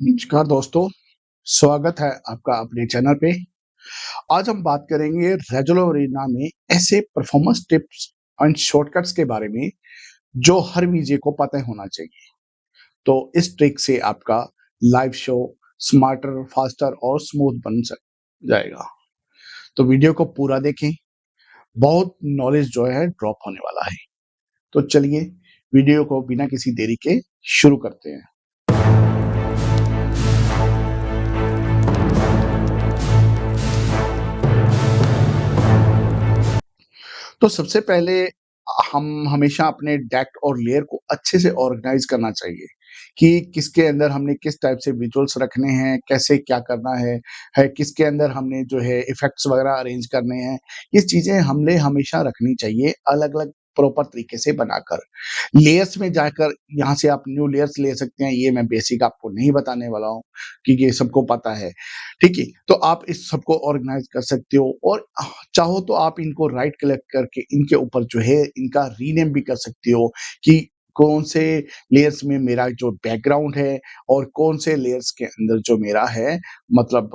नमस्कार दोस्तों, स्वागत है आपका अपने चैनल पे। आज हम बात करेंगे रेज़लो अरेना में ऐसे परफॉर्मेंस टिप्स एंड शॉर्टकट्स के बारे में जो हर वीजे को पता होना चाहिए। तो इस ट्रिक से आपका लाइव शो स्मार्टर, फास्टर और स्मूथ बन सक जाएगा। तो वीडियो को पूरा देखें, बहुत नॉलेज जो है ड्रॉप होने वाला है। तो चलिए वीडियो को बिना किसी देरी के शुरू करते हैं। तो सबसे पहले हम हमेशा अपने डेक और लेयर को अच्छे से ऑर्गेनाइज़ करना चाहिए कि किसके अंदर हमने किस टाइप से विजुअल्स रखने हैं, कैसे क्या करना है किसके अंदर हमने जो है इफ़ेक्ट्स वगैरह अरेंज करने हैं। ये चीज़ें हमने हमेशा रखनी चाहिए अलग-अलग प्रॉपर तरीके से बनाकर। लेयर्स में जाकर यहाँ से आप न्यू लेयर्स ले सकते हैं, ये मैं बेसिक आपको नहीं बताने वाला हूँ क्योंकि ये सबको पता है। ठीक है? तो आप इस सबको ऑर्गेनाइज़ कर सकते हो और चाहो तो आप इनको राइट क्लिक करके इनके ऊपर जो है इनका रीनेम भी कर सकते हो कि कौन से लेयर्स में मेरा जो बैकग्राउंड है और कौन से लेयर्स के अंदर जो मेरा है मतलब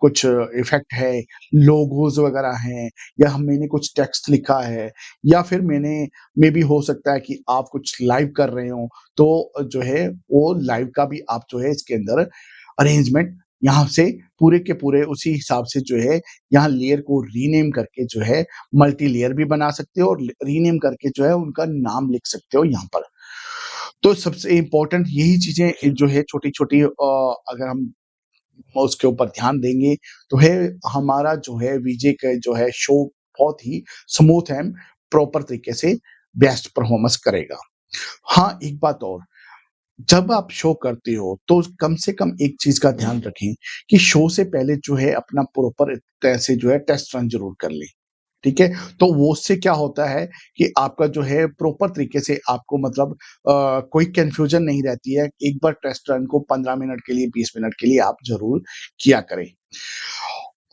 कुछ इफ़ेक्ट है, लोगोज़ वगैरह हैं या मैंने कुछ टेक्स्ट लिखा है या फिर मे बी हो सकता है कि आप कुछ लाइव कर रहे हो, तो जो है वो लाइव का भी आप जो है इसके अंदर अरेंजमेंट यहाँ से पूरे के पूरे उसी हिसाब से जो है यहाँ लेयर को रीनेम करके जो है मल्टी लेयर भी बना सकते हो और रीनेम करके जो है उनका नाम लिख सकते हो यहाँ पर। तो सबसे इम्पोर्टेंट यही चीज़ें जो है छोटी-छोटी अगर हम उसके ऊपर ध्यान देंगे तो है हमारा जो है वीजे का जो है शो बहुत ही स्मूथ एंड प्रॉपर तरीके से बेस्ट परफॉर्मेंस करेगा। हाँ, एक बात और जब आप शो करते हो, तो कम से कम एक चीज़ का ध्यान रखें कि शो से पहले जो है अपना प्रॉपर तरह से जो है टेस्ट रन ज़रूर कर लें, ठीक है? तो वो उससे क्या होता है कि आपका जो है प्रॉपर तरीके से आपको मतलब कोई कन्फ्यूज़न नहीं रहती है। एक बार टेस्ट रन को 15 मिनट के लिए, 20 मिनट के लिए आप ज़रूर किया करें।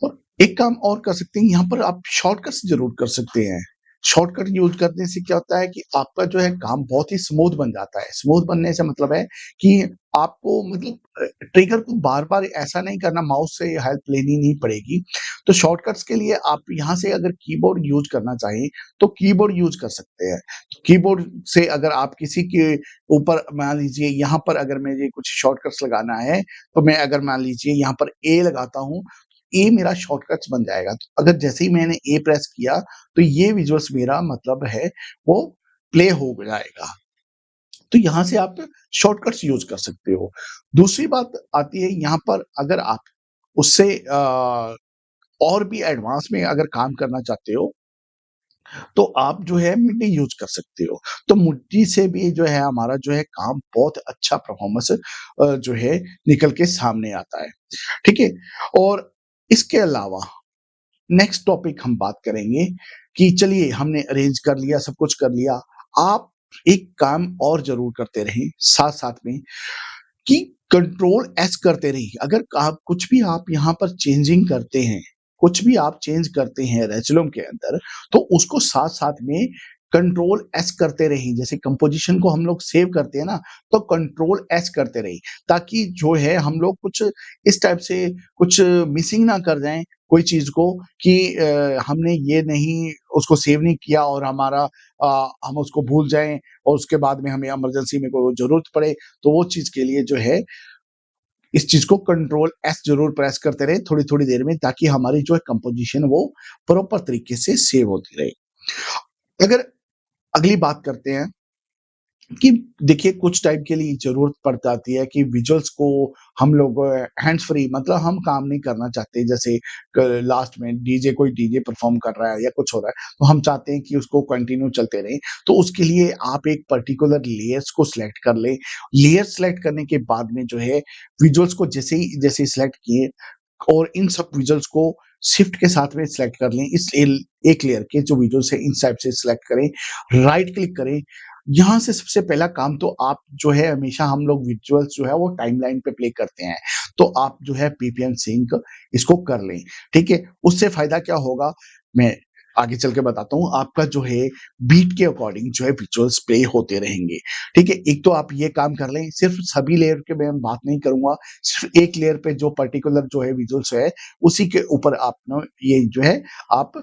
और एक काम और कर सकते हैं, यहाँ पर आप शॉर्टकट्स ज़रूर कर सकते हैं। शॉर्टकट यूज़ करने से क्या होता है कि आपका जो है काम बहुत ही स्मूथ बन जाता है। स्मूथ बनने से मतलब है कि आपको मतलब ट्रिगर को बार-बार ऐसा नहीं करना, माउस से हेल्प लेनी नहीं पड़ेगी। तो शॉर्टकट्स के लिए आप यहाँ से अगर कीबोर्ड यूज़ करना चाहें, तो कीबोर्ड यूज़ कर सकते हैं। तो कीबोर्ड से अगर आप किसी के ऊपर मान लीजिए यहाँ पर अगर मुझे कुछ शॉर्टकट्स लगाना है, तो मैं अगर मान लीजिए यहाँ पर ए लगाता हूँ, ए मेरा शॉर्टकट्स बन जाएगा। तो अगर जैसे ही मैंने ए प्रेस किया, तो ये विजुअल्स मेरा मतलब है वो प्ले हो जाएगा। तो यहाँ से आप शॉर्टकट्स यूज़ कर सकते हो। दूसरी बात आती है यहाँ पर अगर आप उससे और भी एडवांस में अगर काम करना चाहते हो, तो आप जो है मिडी यूज़ कर सकते हो। तो मिडी से भी जो है हमारा जो है काम बहुत अच्छा परफॉर्मेंस जो है निकल के सामने आता है। ठीक है? और इसके अलावा नेक्स्ट टॉपिक हम बात करेंगे कि चलिए हमने अरेंज कर लिया, सब कुछ कर लिया। आप एक काम और ज़रूर करते रहें साथ-साथ में कि कंट्रोल एस करते रहिए। अगर आप कुछ भी आप यहाँ पर चेंजिंग करते हैं, कुछ भी आप चेंज करते हैं रेज़िलूम के अंदर, तो उसको साथ-साथ में कंट्रोल एस करते रहिए। जैसे कंपोज़िशन को हम लोग सेव करते हैं ना, तो कंट्रोल एस करते रहिए, ताकि जो है हम लोग कुछ इस टाइप से कुछ मिसिंग ना कर जाएँ कोई चीज़ को कि हमने ये नहीं उसको सेव नहीं किया और हमारा हम उसको भूल जाएँ और उसके बाद में हमें इमरजेंसी में कोई ज़रूरत पड़े, तो वो चीज़ के लिए जो है, इस चीज़ को कंट्रोल एस ज़रूर प्रेस करते रहें थोड़ी-थोड़ी देर में ताकि हमारी जो है कंपोज़िशन वो प्रॉपर तरीके से सेव होती रहे। अगर अगली बात करते हैं कि देखिए कुछ टाइम के लिए ज़रूरत पड़ जाती है कि विजुअल्स को हम लोग हैंड्स फ्री मतलब हम काम नहीं करना चाहते जैसे लास्ट में कोई डीजे परफॉर्म कर रहा है या कुछ हो रहा है तो हम चाहते हैं कि उसको कंटिन्यू चलते रहे तो उसके लिए आप एक पर्टिकुलर लेयर्स को सिलेक्ट कर लें लेयर सेलेक्ट करने के बाद में जो है विजुअल्स को जैसे सिलेक्ट किए और इन सब विजुअल्स को शिफ्ट के साथ में सिलेक्ट कर लें इस एक लेयर के जो विजुअल्स है इन टाइप से सिलेक्ट करें राइट क्लिक करें यहाँ से सबसे पहला काम तो आप जो है हमेशा हम लोग विजुअल्स जो है वो टाइमलाइन पे प्ले करते हैं। तो आप जो है पीपीएम सिंक इसको कर लें, ठीक है? उससे फ़ायदा क्या होगा मैं आगे चल के बताता हूँ, आपका जो है बीट के अकॉर्डिंग जो है विजुअल्स प्ले होते रहेंगे, ठीक है? एक तो आप ये काम कर लें, सिर्फ़ सभी लेयर के मैं बात नहीं करूँगा, सिर्फ़ एक लेयर पे जो पर्टिकुलर जो है विजुअल्स है, उसी के ऊपर आप ना ये जो है आप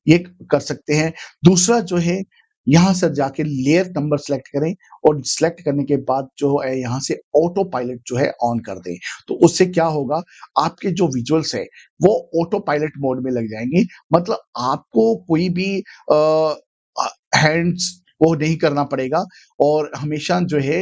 ये कर सकते हैं। दूसरा जो है, यहाँ से जाके लेयर नंबर सेलेक्ट करें और सेलेक्ट करने के बाद जो है यहाँ से ऑटो पायलट जो है ऑन कर दें। तो उससे क्या होगा, आपके जो विजुअल्स हैं, वो ऑटो पायलट मोड में लग जाएँगे। मतलब आपको कोई भी हैंड्स वो नहीं करना पड़ेगा और हमेशा जो है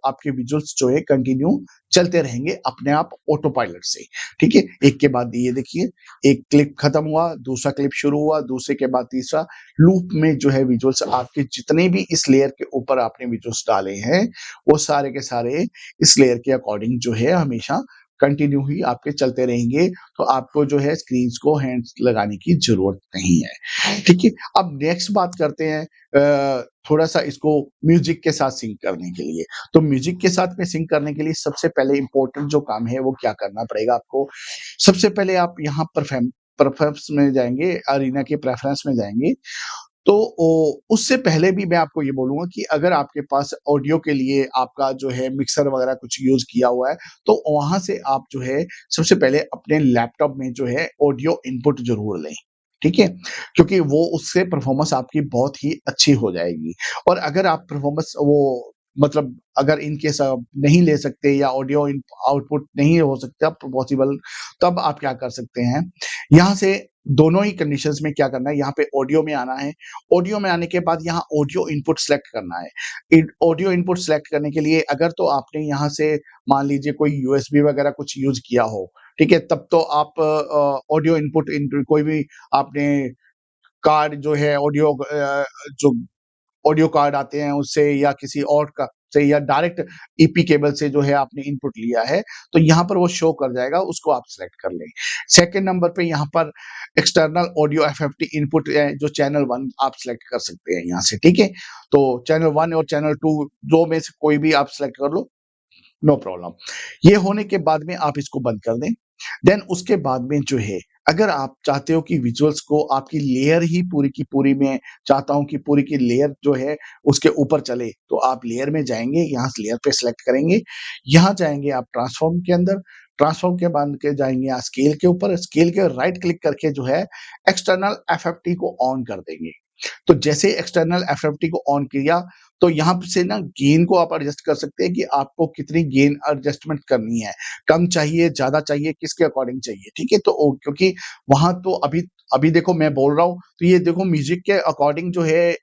आपके विजुअल्स जो है कंटिन्यू चलते रहेंगे अपने आप ऑटो पायलट से, ठीक है? एक के बाद ये देखिए, एक क्लिप खत्म हुआ, दूसरा क्लिप शुरू हुआ, दूसरे के बाद तीसरा, लूप में जो है विजुअल्स आपके जितने भी इस लेयर के ऊपर आपने विजुअल्स डाले हैं, वो सारे के सारे इस लेयर के अकॉर्डिंग जो है हमेशा कंटिन्यू ही आपके चलते रहेंगे, तो आपको जो है स्क्रीन्स को हैंड्स लगाने की ज़रूरत नहीं है, ठीक है? अब नेक्स्ट बात करते हैं थोड़ा-सा इसको म्यूज़िक के साथ सिंक करने के लिए। तो म्यूज़िक के साथ में सिंक करने के लिए सबसे पहले इम्पोर्टेंट जो काम है, वो क्या करना पड़ेगा आपको? सबसे पहले आप यहाँ प्रेफ़रेंस में जाएँगे, अरीना के प्रेफ़रेंस में जाएँगे, तो उससे पहले भी मैं आपको ये बोलूँगा कि अगर आपके पास ऑडियो के लिए आपका जो है मिक्सर वगैरह कुछ यूज़ किया हुआ है, तो वहाँ से आप जो है सबसे पहले अपने लैपटॉप में जो है ऑडियो इनपुट ज़रूर लें, ठीक है? क्योंकि वो उससे परफ़ॉर्मेंस आपकी बहुत ही अच्छी हो जाएगी और अगर आप परफ़ॉर्मेंस वो मतलब अगर इन केस आप नहीं ले सकते या ऑडियो इन आउटपुट नहीं हो सकता पॉसिबल, तब आप क्या कर सकते हैं, यहाँ से दोनों ही कंडीशंस में क्या करना है, यहाँ पे ऑडियो में आना है। ऑडियो में आने के बाद यहाँ ऑडियो इनपुट सेलेक्ट करना है। ऑडियो इनपुट सेलेक्ट करने के लिए अगर तो आपने यहाँ से मान लीजिए कोई यूएसबी वगैरह कुछ यूज़ किया हो, ठीक है? तब तो आप ऑडियो इनपुट कोई भी आपने कार्ड जो है जो ऑडियो कार्ड आते हैं उससे या किसी और का से या डायरेक्ट ईपी केबल से जो है आपने इनपुट लिया है, तो यहाँ पर वो शो कर जाएगा, उसको आप सिलेक्ट कर लें। सेकंड नंबर पे यहाँ पर एक्सटर्नल ऑडियो एफएफटी इनपुट जो चैनल 1 आप सिलेक्ट कर सकते हैं यहाँ से, ठीक है? तो चैनल 1 और चैनल 2 2 में से कोई भी आप सिलेक्ट कर लो, नो प्रॉब्लम। ये होने के बाद में आप इसको बंद कर दें। देन उसके बाद में जो है, अगर आप चाहते हो कि विजुअल्स को आपकी लेयर ही पूरी की पूरी मैं चाहता हूँ कि पूरी की लेयर जो है उसके ऊपर चले, तो आप लेयर में जाएँगे, यहाँ से लेयर पे सेलेक्ट करेंगे। यहाँ जाएँगे आप ट्रांसफॉर्म के अंदर, ट्रांसफॉर्म के बाद के जाएँगे यहाँ स्केल के ऊपर, स्केल के राइट क्लिक करके जो है एक्सटर्नल एफएफटी को ऑन कर देंगे। तो जैसे एक्सटर्नल एफएफटी को ऑन किया, तो यहाँ से ना गेन को आप एडजस्ट कर सकते हैं कि आपको कितनी गेन एडजस्टमेंट करनी है। कम चाहिए, ज़्यादा चाहिए, किसके अकॉर्डिंग चाहिए, ठीक है? तो क्योंकि वहाँ तो अभी अभी देखो मैं बोल रहा हूँ, तो ये देखो म्यूज़िक के अकॉर्डिंग जो है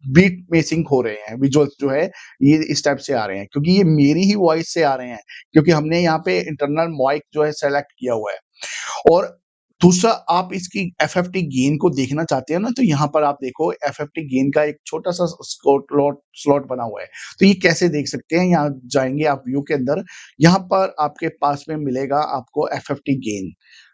बीट में सिंक हो रहे हैं, विजुअल्स जो है ये इस टाइप से आ रहे हैं, क्योंकि ये मेरी ही वॉइस से आ रहे हैं, क्योंकि हमने यहाँ पे इंटरनल माइक जो है सेलेक्ट किया हुआ है। और दूसरा आप इसकी एफएफटी गेन को देखना चाहते हैं ना, तो यहाँ पर आप देखो एफएफटी गेन का एक छोटा-सा स्लॉट बना हुआ है। तो ये कैसे देख सकते हैं, यहाँ जाएँगे आप व्यू के अंदर, यहाँ पर आपके पास में मिलेगा आपको एफएफटी गेन,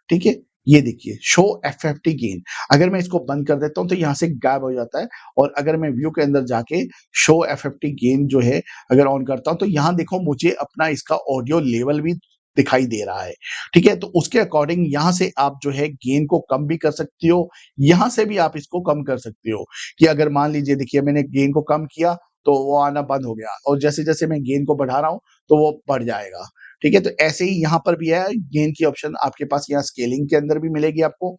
ठीक है? ये देखिए शो एफएफटी गेन, अगर मैं इसको बंद कर देता हूँ तो यहाँ से गायब हो जाता है और अगर मैं व्यू के अंदर जाके शो एफएफटी गेन जो है अगर ऑन करता हूँ, तो यहाँ देखो मुझे अपना इसका ऑडियो लेवल भी दिखाई दे रहा है। ठीक है? तो उसके अकॉर्डिंग यहाँ से आप जो है गेन को कम भी कर सकती हो, यहाँ से भी आप इसको कम कर सकते हो, कि अगर मान लीजिए देखिए मैंने गेन को कम किया, तो वो आना बंद हो गया और जैसे-जैसे मैं गेन को बढ़ा रहा हूँ, तो वो बढ़ जाएगा। ठीक है? तो ऐसे ही यहाँ पर भी है, गेन की ऑप्शन आपके पास यहाँ स्केलिंग के अंदर भी मिलेगी आपको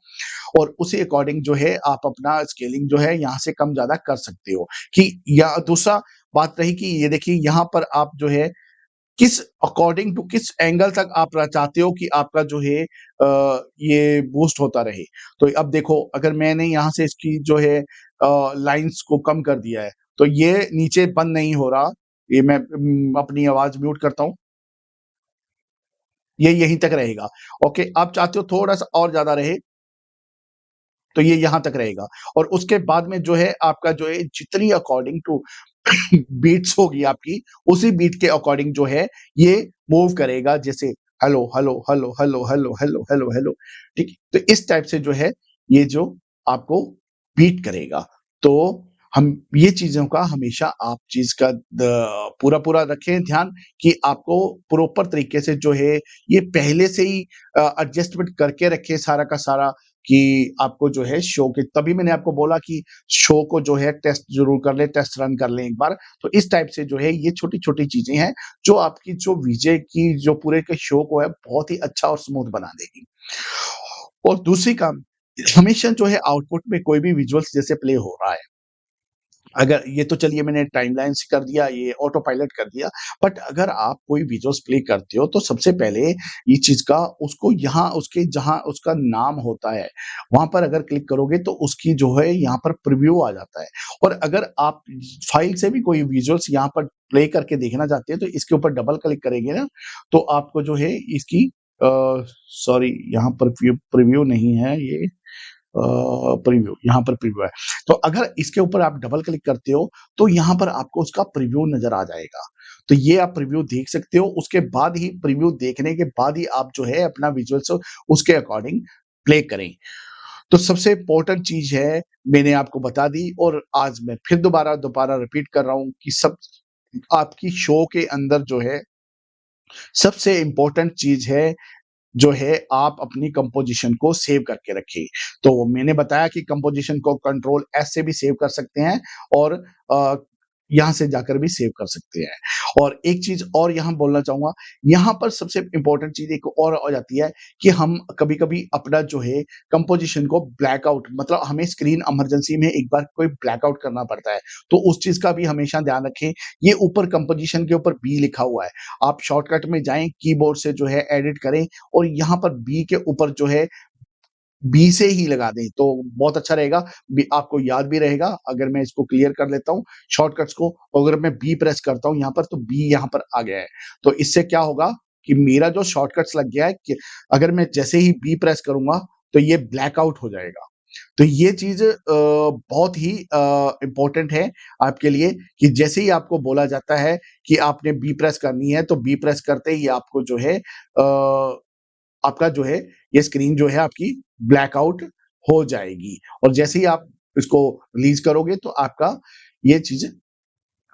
और उसी अकॉर्डिंग जो है आप अपना स्केलिंग जो है यहाँ से कम-ज़्यादा कर सकते हो, कि या दूसरा बात रही कि ये देखिए यहाँ पर आप जो है किस अकॉर्डिंग टू किस एंगल तक आप चाहते हो कि आपका जो है ये बूस्ट होता रहे। तो अब देखो अगर मैंने यहाँ से इसकी जो है लाइन्स को कम कर दिया है, तो ये नीचे बंद नहीं हो रहा। ये मैं अपनी आवाज़ म्यूट करता हूँ। ये यहीं तक रहेगा। ओके, आप चाहते हो थोड़ा-सा और ज़्यादा रहे, तो ये यहाँ तक रहेगा और उसके बाद में जो है आपका जो है जितनी अकॉर्डिंग टू बीट्स होगी आपकी, उसी बीट के अकॉर्डिंग जो है ये मूव करेगा जैसे hello, hello, hello, hello, hello, hello, hello, hello, ठीक है? तो इस टाइप से जो है ये जो आपको बीट करेगा। तो हम ये चीज़ों का हमेशा आप चीज़ का पूरा-पूरा रखें ध्यान कि आपको प्रॉपर तरीके से जो है ये पहले से ही एडजस्टमेंट करके रखें सारा का सारा कि आपको जो है शो के तभी मैंने आपको बोला कि शो को जो है टेस्ट ज़रूर कर लें, टेस्ट रन कर लें एक बार। तो इस टाइप से जो है ये छोटी-छोटी चीज़ें हैं, जो आपकी जो विजय की जो पूरे के शो को है बहुत ही अच्छा और स्मूथ बना देगी। और दूसरी काम, हमेशा जो है आउटपुट में कोई भी विजुअल्स जैसे प्ले हो रहा है, अगर ये तो चलिए मैंने टाइमलाइन से कर दिया, ये ऑटो पायलट कर दिया, बट अगर आप कोई विजुअल्स प्ले करते हो तो सबसे पहले ये चीज़ का उसको यहाँ उसके जहाँ उसका नाम होता है, वहाँ पर अगर क्लिक करोगे तो उसकी जो है यहाँ पर प्रीव्यू आ जाता है। और अगर आप फाइल से भी कोई विजुअल्स यहाँ पर प्ले करके देखना चाहते हैं तो इसके ऊपर डबल क्लिक करेंगे ना, तो आपको जो है इसकी सॉरी यहाँ पर प्रीव्यू नहीं है ये प्रीव्यू यहाँ पर प्रीव्यू है। तो अगर इसके ऊपर आप डबल क्लिक करते हो, तो यहाँ पर आपको उसका प्रीव्यू नज़र आ जाएगा। तो ये आप प्रीव्यू देख सकते हो, उसके बाद ही प्रीव्यू देखने के बाद ही आप जो है अपना विजुअल्स उसके अकॉर्डिंग प्ले करें। तो सबसे इम्पोर्टेंट चीज़ है, मैंने आपको बता दी और आज मैं फिर दोबारा दोबारा रिपीट कर रहा हूँ कि सब आपकी शो के अंदर जो है, सबसे इम्पोर्टेंट चीज़ है जो है आप अपनी कंपोज़िशन को सेव करके रखिए। तो मैंने बताया कि कंपोज़िशन को कंट्रोल एस से भी सेव कर सकते हैं और अ, यहाँ से जाकर भी सेव कर सकते हैं। और एक चीज़ और यहाँ बोलना चाहूँगा, यहाँ पर सबसे इम्पोर्टेंट चीज़ एक और आ जाती है कि हम कभी-कभी अपना जो है कंपोज़िशन को ब्लैक आउट मतलब हमें स्क्रीन इमरजेंसी में एक बार कोई ब्लैक आउट करना पड़ता है। तो उस चीज़ का भी हमेशा ध्यान रखें। ये ऊपर कंपोज़िशन के ऊपर बी लिखा हुआ है। आप शॉर्टकट में जाएँ, कीबोर्ड से जो है एडिट करें और यहाँ पर बी के ऊपर जो है बी से ही लगा दें, तो बहुत अच्छा रहेगा। बी आपको याद भी रहेगा। अगर मैं इसको क्लियर कर लेता हूँ शॉर्टकट्स को, अगर मैं बी प्रेस करता हूँ यहाँ पर, तो बी यहाँ पर आ गया है। तो इससे क्या होगा कि मेरा जो शॉर्टकट्स लग गया है कि अगर मैं जैसे ही बी प्रेस करूँगा, तो ये ब्लैक आउट हो जाएगा। तो ये चीज़ बहुत ही इम्पोर्टेंट है आपके लिए कि जैसे ही आपको बोला जाता है कि आपने बी प्रेस करनी है, तो बी प्रेस करते ही आपको जो है आपका जो है ये स्क्रीन जो है आपकी ब्लैकआउट हो जाएगी और जैसे ही आप इसको रिलीज़ करोगे तो आपका ये चीज़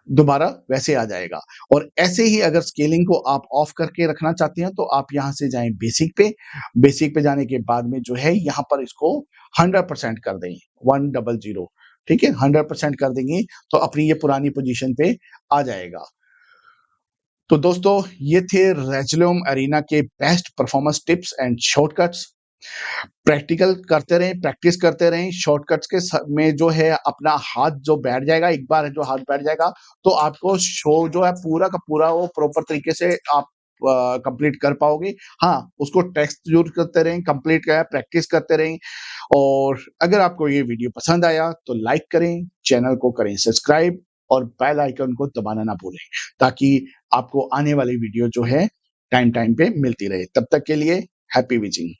दोबारा वैसे आ जाएगा। और ऐसे ही अगर स्केलिंग को आप ऑफ करके रखना चाहते हैं तो आप यहाँ से जाएँ बेसिक पे जाने के बाद में जो है यहाँ पर इसको 100% कर दें, 100 ठीक है? 100% कर देंगे तो अपनी ये पुरानी पोज़ीशन पे आ जाएगा। तो दोस्तों ये थे रेज़लूम एरिना के best performance tips and shortcuts. Practical करते रहें, प्रैक्टिस करते रहें, शॉर्टकट्स के में जो है अपना हाथ जो बैठ जाएगा, एक बार जो हाथ बैठ जाएगा, तो आपको शो जो है पूरा का पूरा वो प्रॉपर तरीके से आप कंप्लीट कर पाओगे। हाँ, उसको टेस्ट ज़रूर करते रहें, कंप्लीट क्या है प्रैक्टिस करते रहें और अगर आपको ये वीडियो पसंद आया तो लाइक करें, चैनल को करें सब्सक्राइब और बेल आइकन को दबाना ना भूलें, ताकि आपको आने वाली वीडियो जो है टाइम-टाइम पे मिलती रहे। तब तक के लिए हैप्पी विजिंग।